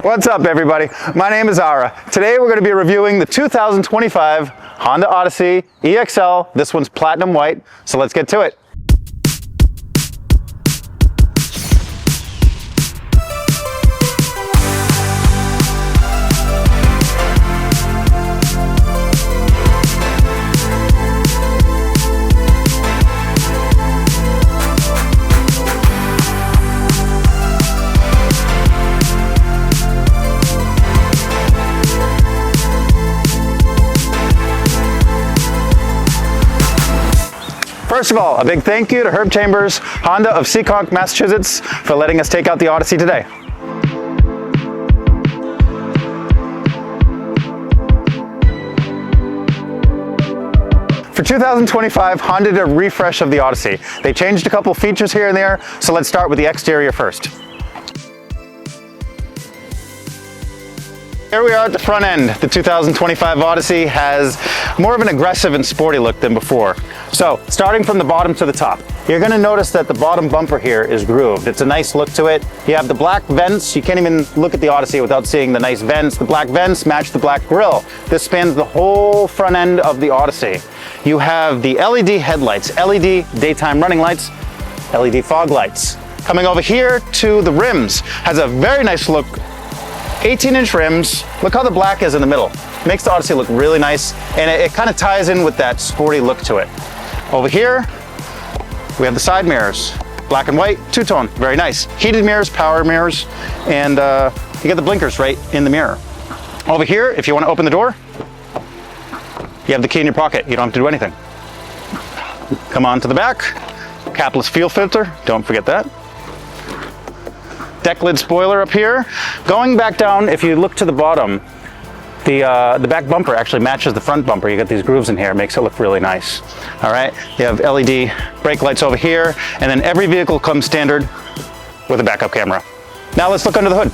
What's up, everybody? My name is Ara. Today we're going to be reviewing the 2025 Honda Odyssey EXL. This one's platinum white, so let's get to it. First of all, a big thank you to Herb Chambers, Honda of Seekonk, Massachusetts, for letting us take out the Odyssey today. For 2025, Honda did a refresh of the Odyssey. They changed a couple features here and there, so let's start with the exterior first. Here we are at the front end. The 2025 Odyssey has more of an aggressive and sporty look than before. So, starting from the bottom to the top, you're going to notice that the bottom bumper here is grooved. It's a nice look to it. You have the black vents. You can't even look at the Odyssey without seeing the nice vents. The black vents match the black grille. This spans the whole front end of the Odyssey. You have the LED headlights, LED daytime running lights, LED fog lights. Coming over here to the rims, has a very nice look. 18-inch rims. Look how the black is in the middle. Makes the Odyssey look really nice, and it kind of ties in with that sporty look to it. Over here, we have the side mirrors. Black and white, two-tone, very nice. Heated mirrors, power mirrors, and you get the blinkers right in the mirror. Over here, if you want to open the door, you have the key in your pocket. You don't have to do anything. Come on to the back. Capless fuel filter, don't forget that. Deck lid spoiler up here. Going back down, if you look to the bottom, the back bumper actually matches the front bumper. You got these grooves in here, makes it look really nice. All right, you have LED brake lights over here, and then every vehicle comes standard with a backup camera. Now let's look under the hood.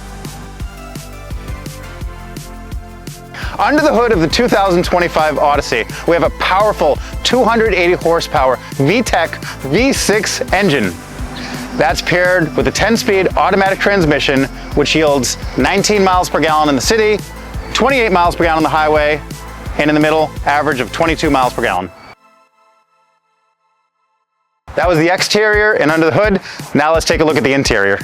Under the hood of the 2025 Odyssey, we have a powerful 280 horsepower VTEC V6 engine. That's paired with a 10-speed automatic transmission, which yields 19 miles per gallon in the city, 28 miles per gallon on the highway, and in the middle, average of 22 miles per gallon. That was the exterior and under the hood. Now let's take a look at the interior.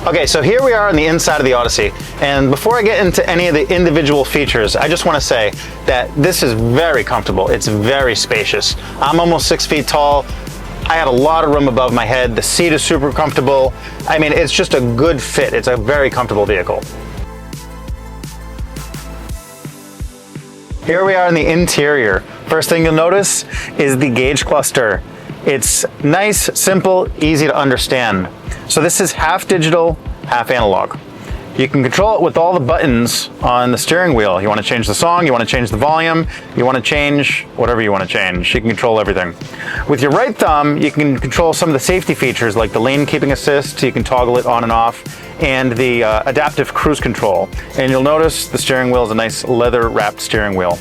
Okay, so here we are on the inside of the Odyssey, and before I get into any of the individual features, I just want to say that this is very comfortable. It's very spacious. I'm almost 6 feet tall. I have a lot of room above my head. The seat is super comfortable. I mean, it's just a good fit. It's a very comfortable vehicle. Here we are in the interior. First thing you'll notice is the gauge cluster. It's nice, simple, easy to understand. So this is half digital, half analog. You can control it with all the buttons on the steering wheel. You want to change the song, you want to change the volume, you want to change whatever you want to change. You can control everything. With your right thumb, you can control some of the safety features like the lane keeping assist, you can toggle it on and off, and the adaptive cruise control. And you'll notice the steering wheel is a nice leather wrapped steering wheel.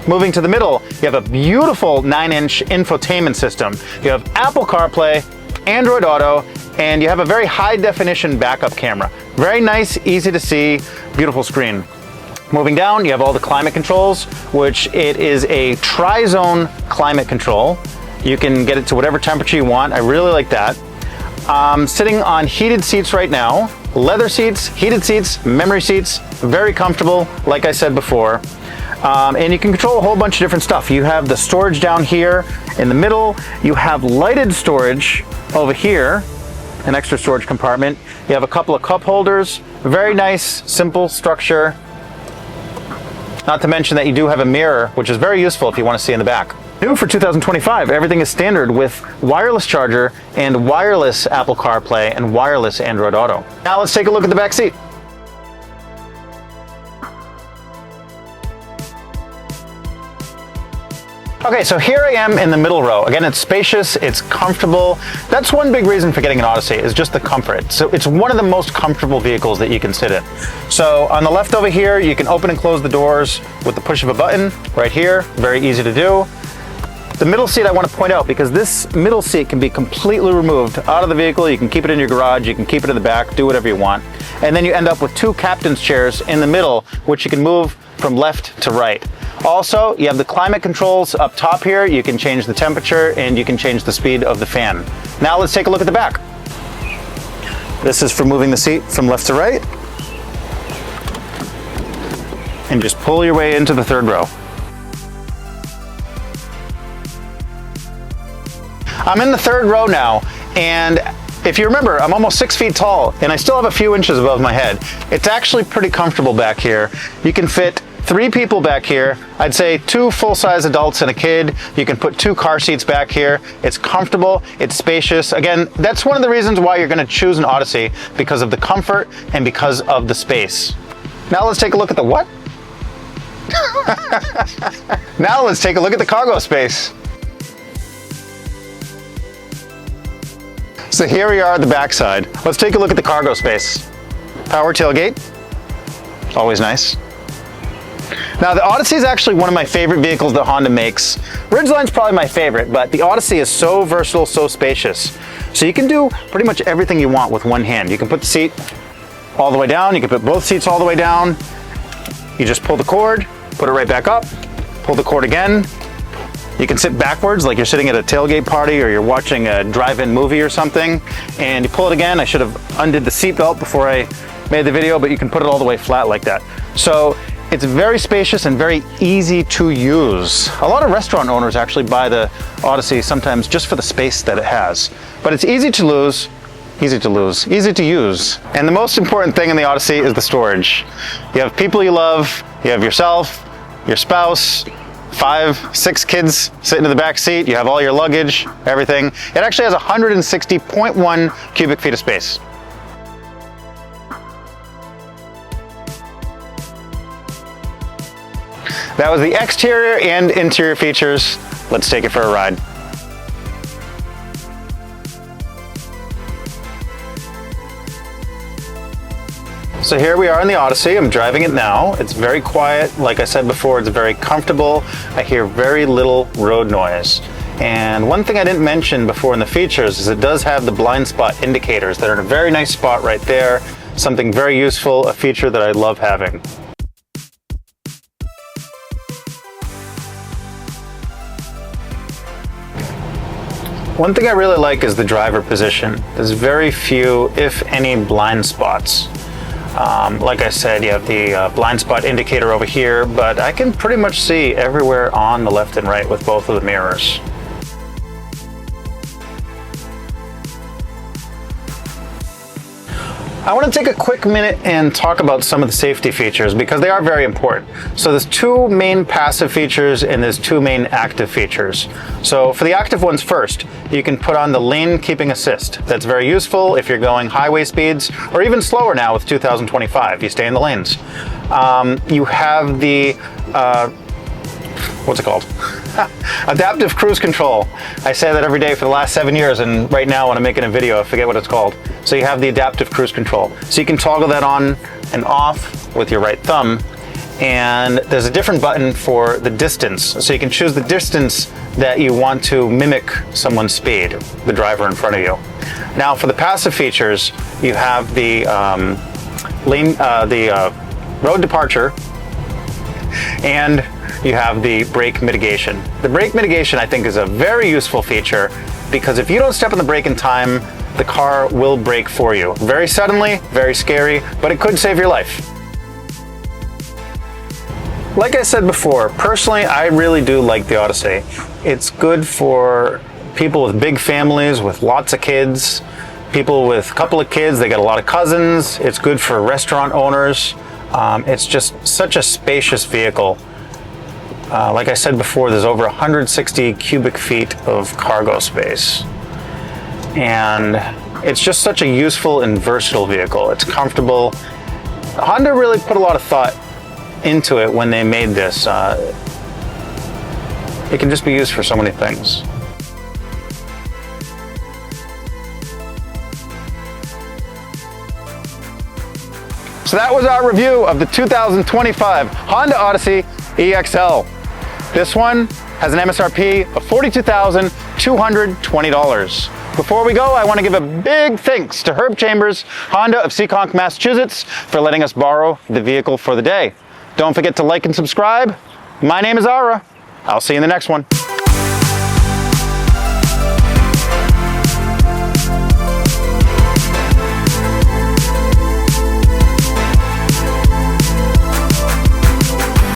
Moving to the middle, you have a beautiful 9-inch infotainment system. You have Apple CarPlay, Android Auto, and you have a very high definition backup camera. Very nice, easy to see, beautiful screen. Moving down, you have all the climate controls, which it is a tri-zone climate control. You can get it to whatever temperature you want. I really like that. Sitting on heated seats right now, leather seats, heated seats, memory seats, very comfortable, like I said before. And you can control a whole bunch of different stuff. You have the storage down here in the middle. You have lighted storage over here, an extra storage compartment. You have a couple of cup holders. Very nice, simple structure. Not to mention that you do have a mirror, which is very useful if you want to see in the back. New for 2025, everything is standard with wireless charger and wireless Apple CarPlay and wireless Android Auto. Now let's take a look at the back seat. Okay, so here I am in the middle row. Again, it's spacious, it's comfortable. That's one big reason for getting an Odyssey, is just the comfort. So it's one of the most comfortable vehicles that you can sit in. So on the left over here, you can open and close the doors with the push of a button right here. Very easy to do. The middle seat I want to point out, because this middle seat can be completely removed out of the vehicle. You can keep it in your garage, you can keep it in the back, do whatever you want. And then you end up with two captain's chairs in the middle, which you can move from left to right. Also, you have the climate controls up top here. You can change the temperature and you can change the speed of the fan. Now let's take a look at the back. This is for moving the seat from left to right. And just pull your way into the third row. I'm in the third row now, and if you remember, I'm almost 6 feet tall, and I still have a few inches above my head. It's actually pretty comfortable back here. You can fit 3 people back here. I'd say 2 full-size adults and a kid. You can put 2 car seats back here. It's comfortable, it's spacious. Again, that's one of the reasons why you're gonna choose an Odyssey, because of the comfort and because of the space. Now let's take a look at the what? Now let's take a look at the cargo space. So here we are at the backside. Let's take a look at the cargo space. Power tailgate, always nice. Now the Odyssey is actually one of my favorite vehicles that Honda makes. Ridgeline's probably my favorite, but the Odyssey is so versatile, so spacious. So you can do pretty much everything you want with one hand. You can put the seat all the way down, you can put both seats all the way down. You just pull the cord, put it right back up, pull the cord again. You can sit backwards like you're sitting at a tailgate party or you're watching a drive-in movie or something, and you pull it again. I should have undid the seat belt before I made the video, but you can put it all the way flat like that. So it's very spacious and very easy to use. A lot of restaurant owners actually buy the Odyssey sometimes just for the space that it has. But it's easy to use. And the most important thing in the Odyssey is the storage. You have people you love, you have yourself, your spouse, 5, 6 kids sitting in the back seat. You have all your luggage, everything. It actually has 160.1 cubic feet of space. That was the exterior and interior features. Let's take it for a ride. So here we are in the Odyssey. I'm driving it now. It's very quiet. Like I said before, it's very comfortable. I hear very little road noise. And one thing I didn't mention before in the features is it does have the blind spot indicators that are in a very nice spot right there. Something very useful, a feature that I love having. One thing I really like is the driver position. There's very few, if any, blind spots. Like I said, you have the blind spot indicator over here, but I can pretty much see everywhere on the left and right with both of the mirrors. I want to take a quick minute and talk about some of the safety features because they are very important. So there's 2 main passive features and there's 2 main active features. So for the active ones first, you can put on the lane keeping assist. That's very useful if you're going highway speeds or even slower now with 2025. You stay in the lanes. You have the, what's it called? Adaptive cruise control. I say that every day for the last 7 years, and right now when I'm making a video, I forget what it's called. So you have the adaptive cruise control. So you can toggle that on and off with your right thumb, and there's a different button for the distance. So you can choose the distance that you want to mimic someone's speed, the driver in front of you. Now for the passive features, you have the road departure, and you have the brake mitigation. The brake mitigation I think is a very useful feature because if you don't step on the brake in time, the car will brake for you. Very suddenly, very scary, but it could save your life. Like I said before, personally, I really do like the Odyssey. It's good for people with big families, with lots of kids, people with a couple of kids, they got a lot of cousins. It's good for restaurant owners. It's just such a spacious vehicle. Like I said before, there's over 160 cubic feet of cargo space. And it's just such a useful and versatile vehicle. It's comfortable. Honda really put a lot of thought into it when they made this. It can just be used for so many things. So that was our review of the 2025 Honda Odyssey EXL. This one has an MSRP of $42,220. Before we go, I want to give a big thanks to Herb Chambers, Honda of Seekonk, Massachusetts, for letting us borrow the vehicle for the day. Don't forget to like and subscribe. My name is Ara. I'll see you in the next one.